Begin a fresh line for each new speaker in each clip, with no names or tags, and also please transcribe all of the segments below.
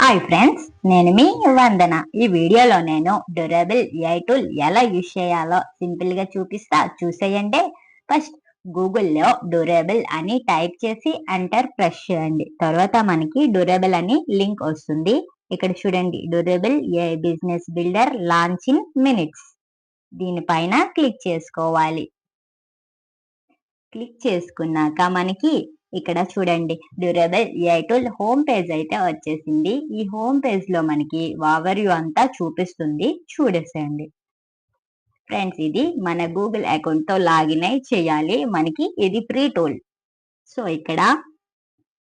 Hi friends, నేను మీ వందన. ఈ వీడియోలో నేను డ్యూరబుల్ AI టూల్ ఎలా యూజ్ చేయాలో సింపుల్ గా చూపిస్తా, చూసేయండి. ఫస్ట్ గూగుల్లో డ్యూరబుల్ అని టైప్ చేసి ఎంటర్ ప్రెస్ చేయండి. తర్వాత మనకి డ్యూరబుల్ అని లింక్ వస్తుంది. ఇక్కడ చూడండి, durable AI business builder launch in minutes. దీనిపైన క్లిక్ చేసుకోవాలి. క్లిక్ చేసుకున్నాక మనకి ఇక్కడ చూడండి, durable AI tool home page అయితే వచ్చేసింది. ఈ హోమ్ పేజ్ లో మనకి ఓవర్ వ్యూ అంతా చూపిస్తుంది, చూడేసేయండి. ఫ్రెండ్స్, ఇది మన గూగుల్ అకౌంట్ తో లాగిన్ అయి చేయాలి. మనకి ఇది ఫ్రీ టూల్. సో ఇక్కడ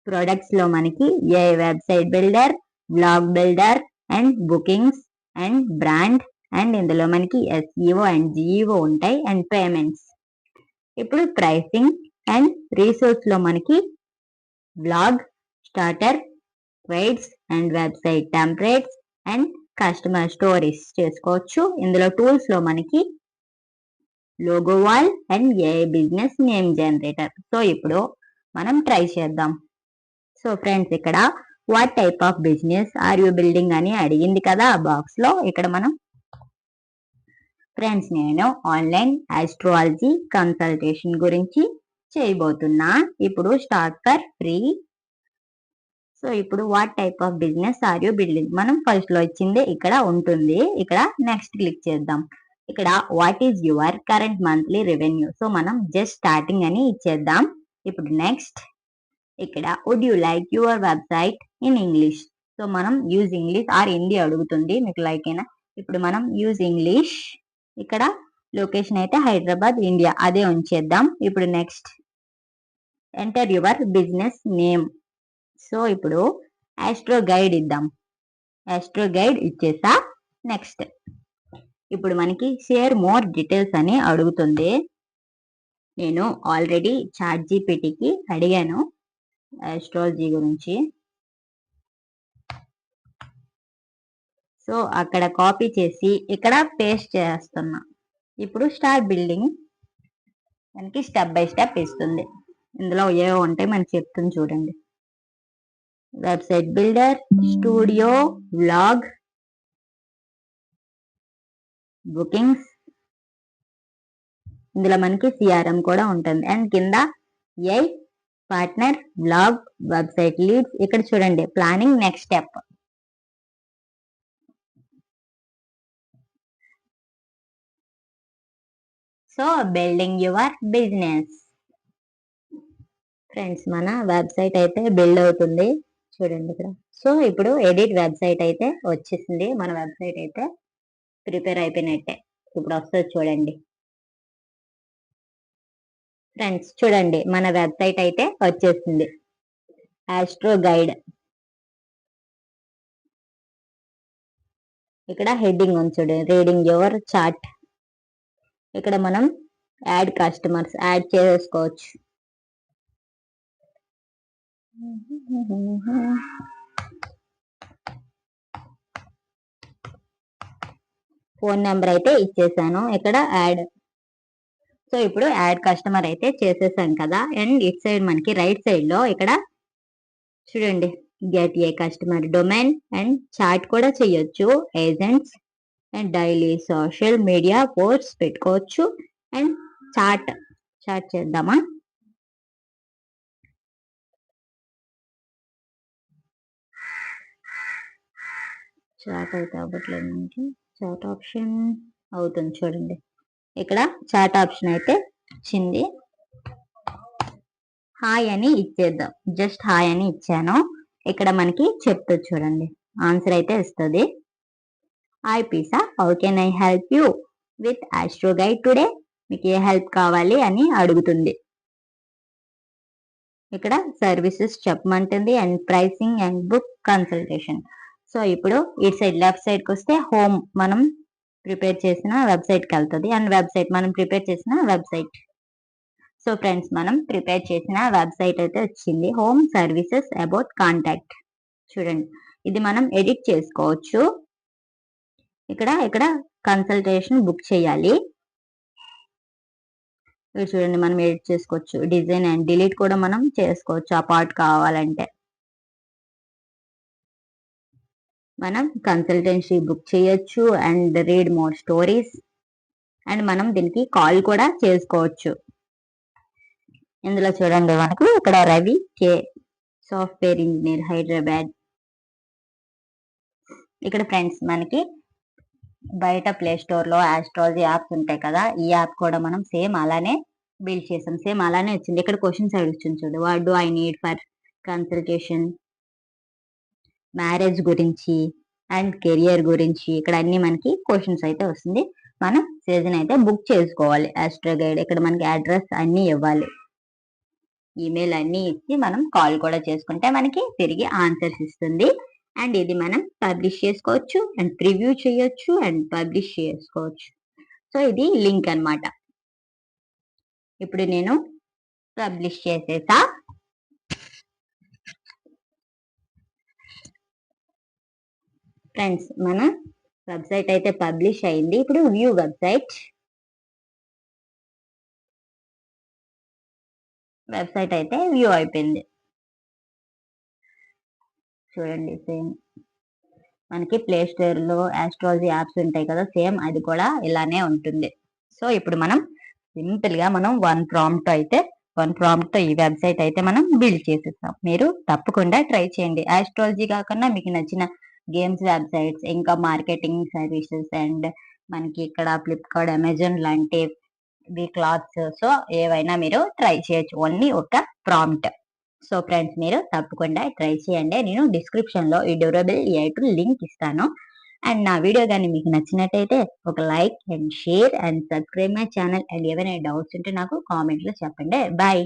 ప్రొడక్ట్స్ లో మనకి AI website builder, blog builder and bookings and brand and ఇందులో మనకి SEO అండ్ GEO ఉంటాయి అండ్ పేమెంట్స్. ఇప్పుడు ప్రైసింగ్ అండ్ రీసోర్స్ లో మనకి blog starter, guides and website templates and customer stories చేసుకోవచ్చు. ఇందులో టూల్స్ లో మనకి logo wall and AI business name generator. So ఇప్పుడు మనం ట్రై చేద్దాం. సో ఫ్రెండ్స్, ఇక్కడ what type of business are you building అని అడిగింది కదా బాక్స్ లో. ఇక్కడ మనం ఫ్రెండ్స్, నేను ఆన్లైన్ ఆస్ట్రాలజీ కన్సల్టేషన్ గురించి చేయబోతున్నా. ఇప్పుడు స్టార్ట్ ఫర్ ఫ్రీ. సో ఇప్పుడు what type of business are you building మనం ఫస్ట్ లో ఇచ్చింది ఇక్కడ ఉంటుంది. ఇక్కడ నెక్స్ట్ క్లిక్ చేద్దాం. ఇక్కడ what is your current monthly revenue. So మనం జస్ట్ స్టార్టింగ్ అని ఇచ్చేద్దాం. ఇప్పుడు నెక్స్ట్ ఇక్కడ would you like your website in English. So మనం యూజ్ ఇంగ్లీష్ ఆర్ హిందీ అడుగుతుంది, మీకు లైక్ అయినా. ఇప్పుడు మనం యూజ్ ఇంగ్లీష్. ఇక్కడ లొకేషన్ అయితే హైదరాబాద్, ఇండియా, అదే ఉంచేద్దాం. ఇప్పుడు next enter your business name. So ఇప్పుడు ఆస్ట్రో గైడ్ ఇద్దాం. ఆస్ట్రో గైడ్ ఇచ్చేసా. నెక్స్ట్ ఇప్పుడు మనకి షేర్ మోర్ డీటెయిల్స్ అని అడుగుతుంది. నేను ఆల్రెడీ చాట్ జీపీటీకి అడిగాను ఆస్ట్రాలజీ గురించి. సో అక్కడ కాపీ చేసి ఇక్కడ పేస్ట్ చేస్తున్నా. ఇప్పుడు స్టార్ట్ బిల్డింగ్ మనకి స్టెప్ బై స్టెప్ ఇస్తుంది. ఇందులో ఏవో ఉంటాయి మనకి చెప్తుంది చూడండి. Website builder, studio, vlog, bookings, ఇందులో మనకి సిఆర్ఎం కూడా ఉంటుంది. అండ్ కింద AI partner, vlog, website leads. ఇక్కడ చూడండి planning next step. So building your business. Friends, మన వెబ్సైట్ అయితే బిల్డ్ అవుతుంది చూడండి ఇక్కడ. సో ఇప్పుడు ఎడిట్ వెబ్సైట్ అయితే వచ్చేసింది. మన వెబ్సైట్ అయితే ప్రిపేర్ అయిపోయినట్టే. ఇప్పుడు వస్తుంది చూడండి. ఫ్రెండ్స్ చూడండి, మన వెబ్సైట్ అయితే వచ్చేసింది. Astro guide. ఇక్కడ హెడ్డింగ్ ఉంది చూడండి, రీడింగ్ యువర్ చార్ట్. ఇక్కడ మనం యాడ్ కస్టమర్స్ యాడ్ చేసుకోవచ్చు. ఫోన్ నెంబర్ అయితే ఇచ్చేసాను. ఇక్కడ యాడ్. సో ఇప్పుడు యాడ్ కస్టమర్ అయితే చేసేసాం కదా. అండ్ ఇట్ సైడ్ మనకి రైట్ సైడ్ లో ఇక్కడ చూడండి, get a customer domain and chat కూడా చేయొచ్చు. Agents and daily social media post పెట్టుకోవచ్చు. అండ్ చాట్ చేద్దామా. చాట్ అయితే అవ్వట్లేదు మనకి. చాట్ ఆప్షన్ అవుతుంది చూడండి. ఇక్కడ చాట్ ఆప్షన్ అయితే వచ్చింది. హాయ్ అని ఇచ్చేద్దాం. జస్ట్ హాయ్ అని ఇచ్చాను. ఇక్కడ మనకి చెప్తుంది చూడండి, ఆన్సర్ అయితే ఇస్తుంది. హాయ్ పీసా, how can I help you with astro guide today. మీకు ఏ హెల్ప్ కావాలి అని అడుగుతుంది. ఇక్కడ సర్వీసెస్ చెప్పమంటుంది and pricing and book consultation. So ఇప్పుడు ఇటు సైడ్ లెఫ్ట్ సైడ్ కి వస్తే హోమ్, మనం ప్రిపేర్ చేసిన వెబ్సైట్ కి వెళ్తుంది. అండ్ వెబ్సైట్ మనం ప్రిపేర్ చేసిన వెబ్సైట్. సో ఫ్రెండ్స్, మనం ప్రిపేర్ చేసిన వెబ్సైట్ అయితే వచ్చింది. Home, services, about, contact. చూడండి, ఇది మనం ఎడిట్ చేసుకోవచ్చు. ఇక్కడ కన్సల్టేషన్ బుక్ చేయాలి. ఇక్కడ చూడండి, మనం ఎడిట్ చేసుకోవచ్చు. డిజైన్ అండ్ డిలీట్ కూడా మనం చేసుకోవచ్చు ఆ పార్ట్ కావాలంటే. మనం కన్సల్టెన్సీ బుక్ చేయొచ్చు and read more stories and మనం దీనికి కాల్ కూడా చేసుకోవచ్చు. ఇందులో చూడండి మనకు ఇక్కడ రవి కే సాఫ్ట్వేర్ ఇంజనీర్ హైదరాబాద్. ఇక్కడ ఫ్రెండ్స్ మనకి బయట ప్లే స్టోర్ లో ఆస్ట్రాలజీ యాప్స్ ఉంటాయి కదా, ఈ యాప్ కూడా మనం సేమ్ అలానే బిల్డ్ చేసాం. సేమ్ అలానే వచ్చింది. ఇక్కడ క్వశ్చన్స్ అడుగుతుంది చూడు, what do I need for consultation, marriage గురించి అండ్ కెరియర్ గురించి ఇక్కడ అన్ని మనకి క్వశ్చన్స్ అయితే వస్తుంది. మనం సీజన్ అయితే బుక్ చేసుకోవాలి. ఆస్ట్రో గైడ్ ఇక్కడ మనకి అడ్రస్ అన్ని ఇవ్వాలి, ఈమెయిల్ అన్ని ఇచ్చి మనం కాల్ కూడా చేసుకుంటే మనకి తిరిగి ఆన్సర్స్ ఇస్తుంది. అండ్ ఇది మనం పబ్లిష్ చేసుకోవచ్చు అండ్ ప్రివ్యూ చేయొచ్చు అండ్ పబ్లిష్ చేసుకోవచ్చు. సో ఇది లింక్ అన్నమాట. ఇప్పుడు నేను పబ్లిష్ చేసేసా. ఫ్రెండ్స్ మన వెబ్సైట్ అయితే పబ్లిష్ అయింది. ఇప్పుడు వ్యూ వెబ్సైట్ అయితే వ్యూ అయిపోయింది. చూడండి సేమ్ మనకి ప్లే స్టోర్ లో ఆస్ట్రాలజీ యాప్స్ ఉంటాయి కదా, సేమ్ అది కూడా ఇలానే ఉంటుంది. సో ఇప్పుడు మనం సింపుల్ గా మనం వన్ ప్రాంప్ట్ తో ఈ వెబ్సైట్ అయితే మనం బిల్డ్ చేసేస్తాం. మీరు తప్పకుండా ట్రై చేయండి. ఆస్ట్రాలజీ కాకుండా మీకు నచ్చిన గేమ్స్ వెబ్సైట్స్, ఇంకా మార్కెటింగ్ సర్వీసెస్ అండ్ మనకి ఇక్కడ ఫ్లిప్కార్ట్, అమెజాన్ లాంటి క్లాత్స్, సో ఏవైనా మీరు ట్రై చేయొచ్చు. ఓన్లీ ఒక ప్రాంప్ట్. సో ఫ్రెండ్స్ మీరు తప్పకుండా ట్రై చేయండి. నేను డిస్క్రిప్షన్ లో ఈ డ్యూరబుల్ AI టూల్ లింక్ ఇస్తాను. అండ్ నా వీడియో కానీ మీకు నచ్చినట్టయితే ఒక like and share and subscribe my channel. And ఏమైనా డౌట్స్ ఉంటే నాకు కామెంట్ లో చెప్పండి. బాయ్.